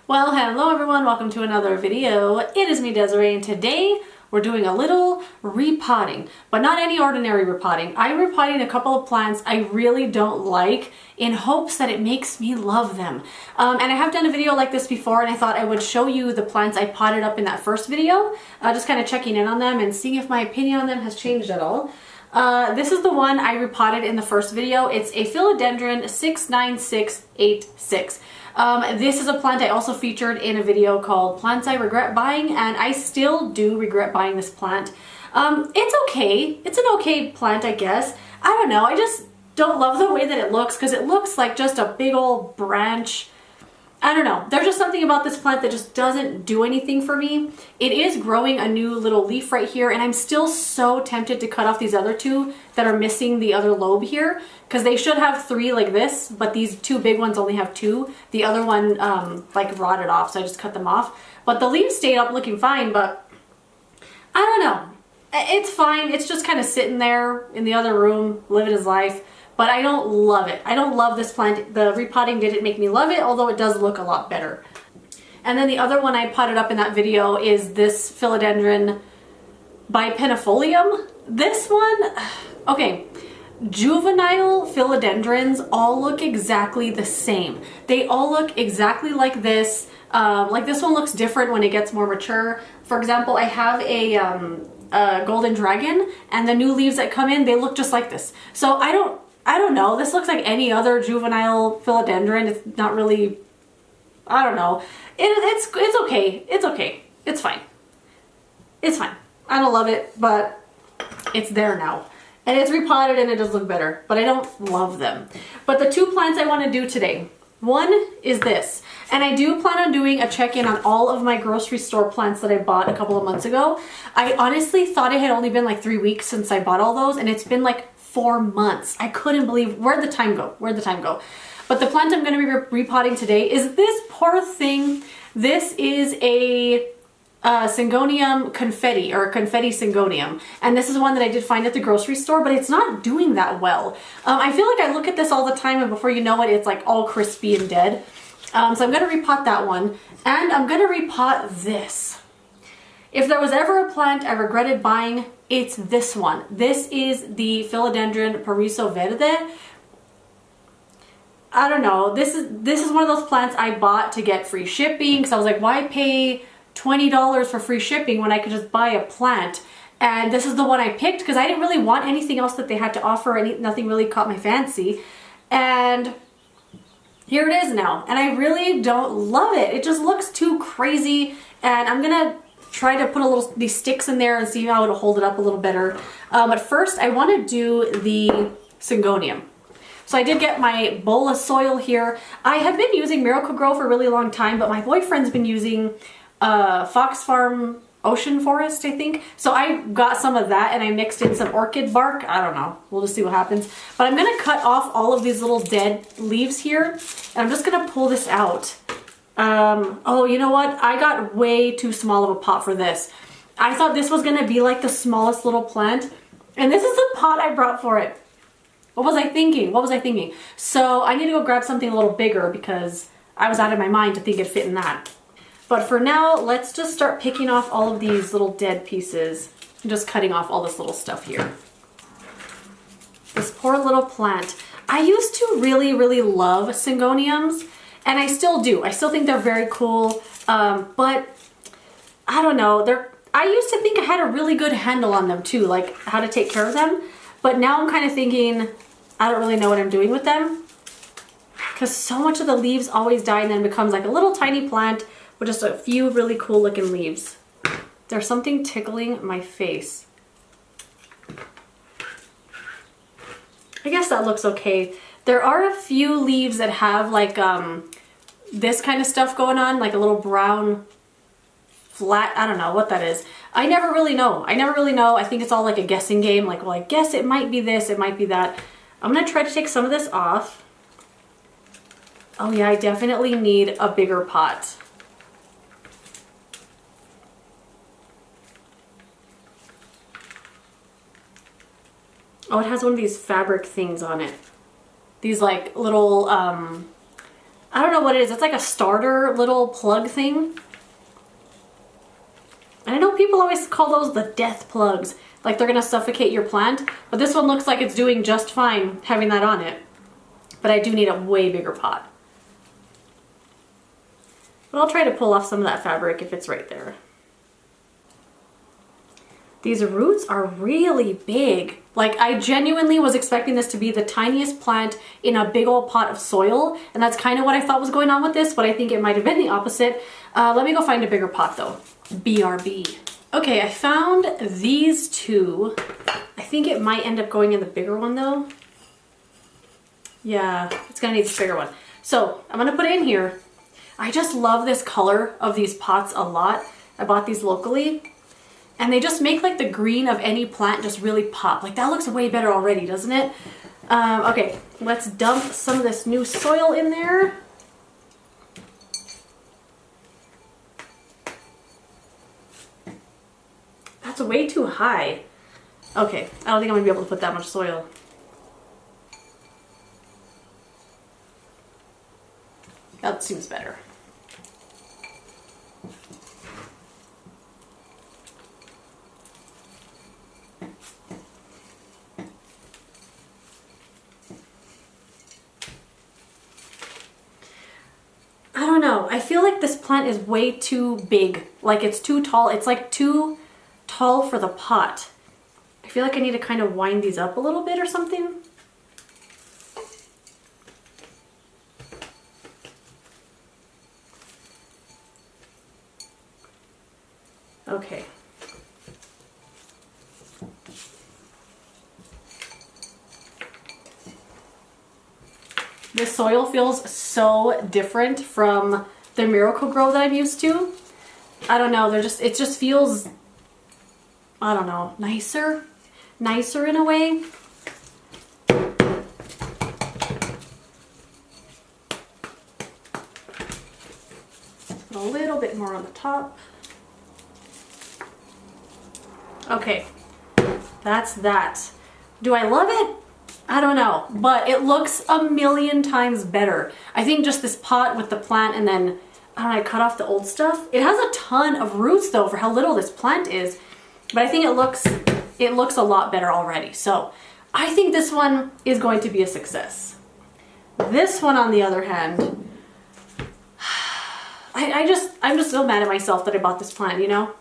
Well, hello everyone, welcome to another video. It is me, Desiree, and today we're doing a little repotting, but not any ordinary repotting. I'm repotting a couple of plants I really don't like in hopes that it makes me love them. And I have done a video like this before, and I thought I would show you the plants I potted up in that first video, just kind of checking in on them and seeing if my opinion on them has changed at all. This is the one I repotted in the first video. It's a philodendron 69686. This is a plant I also featured in a video called Plants I Regret Buying, and I still do regret buying this plant. It's okay. It's an okay plant, I guess. I don't know. I just don't love the way that it looks because it looks like just a big old branch. I don't know. There's just something about this plant that just doesn't do anything for me. It is growing a new little leaf right here, and I'm still so tempted to cut off these other two that are missing the other lobe here, because they should have three like this, but these two big ones only have two. The other one like rotted off, so I just cut them off. But the leaves stayed up looking fine, but I don't know. It's fine. It's just kind of sitting there in the other room, living his life. But I don't love it. I don't love this plant. The repotting didn't make me love it, although it does look a lot better. And then the other one I potted up in that video is this philodendron bipennifolium. This one, okay, juvenile philodendrons all look exactly the same. They all look exactly like this. Like this one looks different when it gets more mature. For example, I have a golden dragon, and the new leaves that come in, they look just like this. So I don't know. This looks like any other juvenile philodendron. It's not really, I don't know. It's okay. It's okay. It's fine. It's fine. I don't love it, but it's there now. And it's repotted and it does look better, but I don't love them. But the two plants I want to do today, one is this. And I do plan on doing a check-in on all of my grocery store plants that I bought a couple of months ago. I honestly thought it had only been like 3 weeks since I bought all those, and it's been like 4 months. I couldn't believe, where'd the time go? Where'd the time go? But the plant I'm going to be repotting today is this poor thing. This is a syngonium confetti, or confetti syngonium. And this is one that I did find at the grocery store, but it's not doing that well. I feel like I look at this all the time, and before you know it, it's like all crispy and dead. So I'm going to repot that one, and I'm going to repot this. If there was ever a plant I regretted buying, it's this one. This is the philodendron paraiso verde. I don't know. This is one of those plants I bought to get free shipping, because I was like, why pay $20 for free shipping when I could just buy a plant? And this is the one I picked because I didn't really want anything else that they had to offer. Nothing really caught my fancy. And here it is now. And I really don't love it. It just looks too crazy. And I'm going to try to put these sticks in there and see how it'll hold it up a little better. But first I want to do the syngonium. So I did get my bowl of soil here. I have been using Miracle-Gro for a really long time, but my boyfriend's been using Fox Farm Ocean Forest, I think. So I got some of that and I mixed in some orchid bark. I don't know. We'll just see what happens. But I'm going to cut off all of these little dead leaves here, and I'm just going to pull this out. Oh, you know what? I got way too small of a pot for this. I thought this was going to be like the smallest little plant, and this is the pot I brought for it. What was I thinking? What was I thinking? So I need to go grab something a little bigger because I was out of my mind to think it'd fit in that. But for now, let's just start picking off all of these little dead pieces and just cutting off all this little stuff here. This poor little plant. I used to really, really love syngoniums, and I still do. I still think they're very cool, but I don't know. I used to think I had a really good handle on them too, like how to take care of them. But now I'm kind of thinking, I don't really know what I'm doing with them, because so much of the leaves always die and then becomes like a little tiny plant with just a few really cool looking leaves. There's something tickling my face. I guess that looks okay. There are a few leaves that have like this kind of stuff going on, like a little brown flat, I don't know what that is. I never really know. I never really know. I think it's all like a guessing game. Like, well, I guess it might be this, it might be that. I'm gonna try to take some of this off. Oh yeah, I definitely need a bigger pot. Oh, it has one of these fabric things on it. These like little, I I don't know what it is. It's like a starter little plug thing. And I know people always call those the death plugs. Like they're gonna suffocate your plant. But this one looks like it's doing just fine having that on it. But I do need a way bigger pot. But I'll try to pull off some of that fabric if it's right there. These roots are really big. Like I genuinely was expecting this to be the tiniest plant in a big old pot of soil. And that's kind of what I thought was going on with this, but I think it might have been the opposite. Let me go find a bigger pot though. BRB. Okay, I found these two. I think it might end up going in the bigger one though. Yeah, it's gonna need this bigger one. So I'm gonna put it in here. I just love this color of these pots a lot. I bought these locally. And they just make like the green of any plant just really pop. Like that looks way better already, doesn't it? Okay, let's dump some of this new soil in there. That's way too high. Okay, I don't think I'm gonna be able to put that much soil. That seems better. I don't know. I feel like this plant is way too big. Like it's too tall. It's like too tall for the pot. I feel like I need to kind of wind these up a little bit or something. Okay. This soil feels so different from the Miracle-Gro that I'm used to. I don't know, it just feels, I don't know, nicer in a way. Put a little bit more on the top. Okay, that's that. Do I love it? I don't know, but it looks a million times better. I think just this pot with the plant and then, I don't know, I cut off the old stuff. It has a ton of roots though for how little this plant is, but I think it looks a lot better already. So I think this one is going to be a success. This one on the other hand, I'm just so mad at myself that I bought this plant, you know?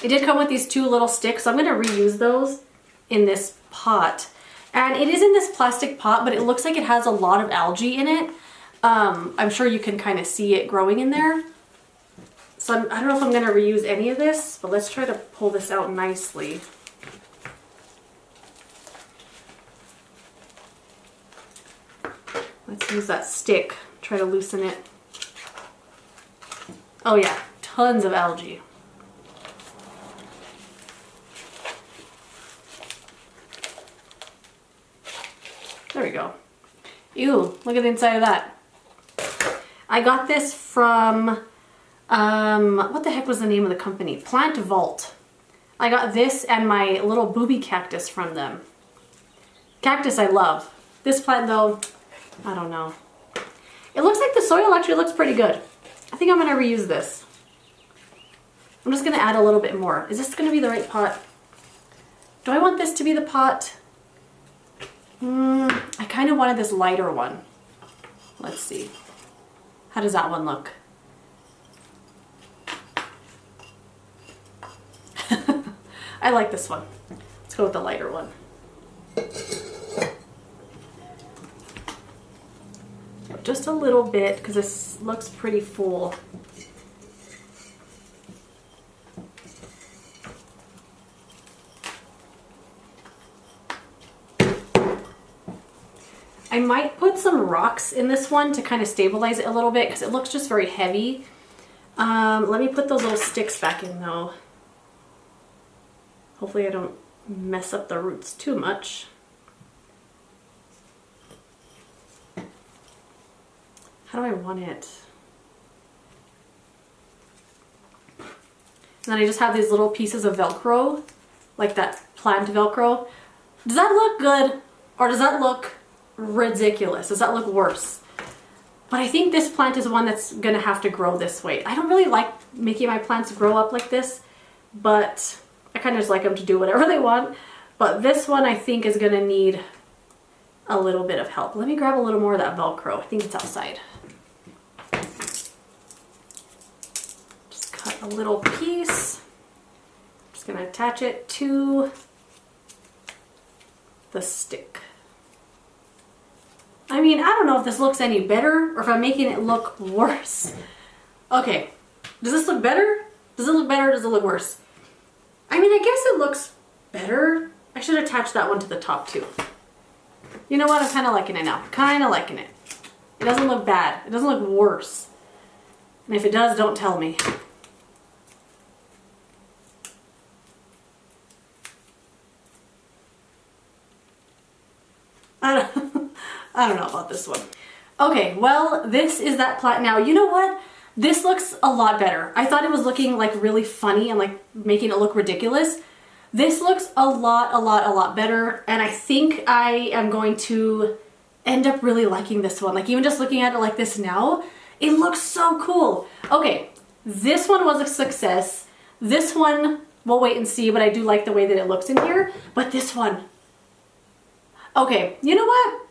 It did come with these two little sticks, so I'm gonna reuse those in this pot. And it is in this plastic pot, but it looks like it has a lot of algae in it. I'm sure you can kind of see it growing in there. So I don't know if I'm gonna reuse any of this, but let's try to pull this out nicely. Let's use that stick, try to loosen it. Oh yeah, tons of algae. There we go. Ew, look at the inside of that. I got this from, what the heck was the name of the company? Plant Vault. I got this and my little booby cactus from them. Cactus I love. This plant though, I don't know. It looks like the soil actually looks pretty good. I think I'm gonna reuse this. I'm just gonna add a little bit more. Is this gonna be the right pot? Do I want this to be the pot? I kind of wanted this lighter one. Let's see. How does that one look? I like this one. Let's go with the lighter one. Just a little bit because this looks pretty full. I might put some rocks in this one to kind of stabilize it a little bit because it looks just very heavy. Let me put those little sticks back in though. Hopefully I don't mess up the roots too much. How do I want it? And then I just have these little pieces of Velcro, like that plant Velcro. Does that look good or does that look ridiculous? Does that look worse? But I think this plant is one that's gonna have to grow this way. I don't really like making my plants grow up like this, but I kind of just like them to do whatever they want. But this one I think is gonna need a little bit of help. Let me grab a little more of that Velcro. I think it's outside. Just cut a little piece. Just gonna attach it to the stick. I mean, I don't know if this looks any better or if I'm making it look worse. Okay, does this look better? Does it look better or does it look worse? I mean, I guess it looks better. I should attach that one to the top too. You know what? I'm kind of liking it now. Kind of liking it. It doesn't look bad. It doesn't look worse. And if it does, don't tell me. I don't know about this one. Okay, well, this is that plant now. You know what? This looks a lot better. I thought it was looking like really funny and like making it look ridiculous. This looks a lot better, and I think I am going to end up really liking this one. Like even just looking at it like this now, it looks so cool. Okay, this one was a success. This one, we'll wait and see, but I do like the way that it looks in here. But this one, okay, you know what?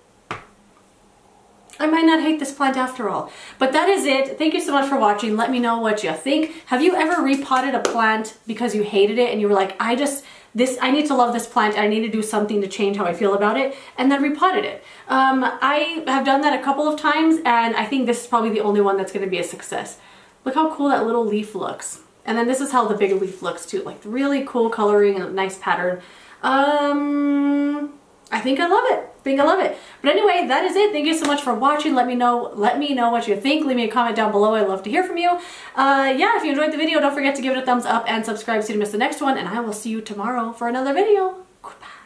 I might not hate this plant after all. But that is it. Thank you so much for watching. Let me know what you think. Have you ever repotted a plant because you hated it and you were like, I need to love this plant. I need to do something to change how I feel about it, and then repotted it. I have done that a couple of times, and I think this is probably the only one that's going to be a success. Look how cool that little leaf looks. And then this is how the big leaf looks too. Like really cool coloring and a nice pattern. I think I love it. But anyway, that is it. Thank you so much for watching. Let me know what you think. Leave me a comment down below. I'd love to hear from you. Yeah, if you enjoyed the video, don't forget to give it a thumbs up and subscribe so you don't miss the next one. And I will see you tomorrow for another video. Goodbye.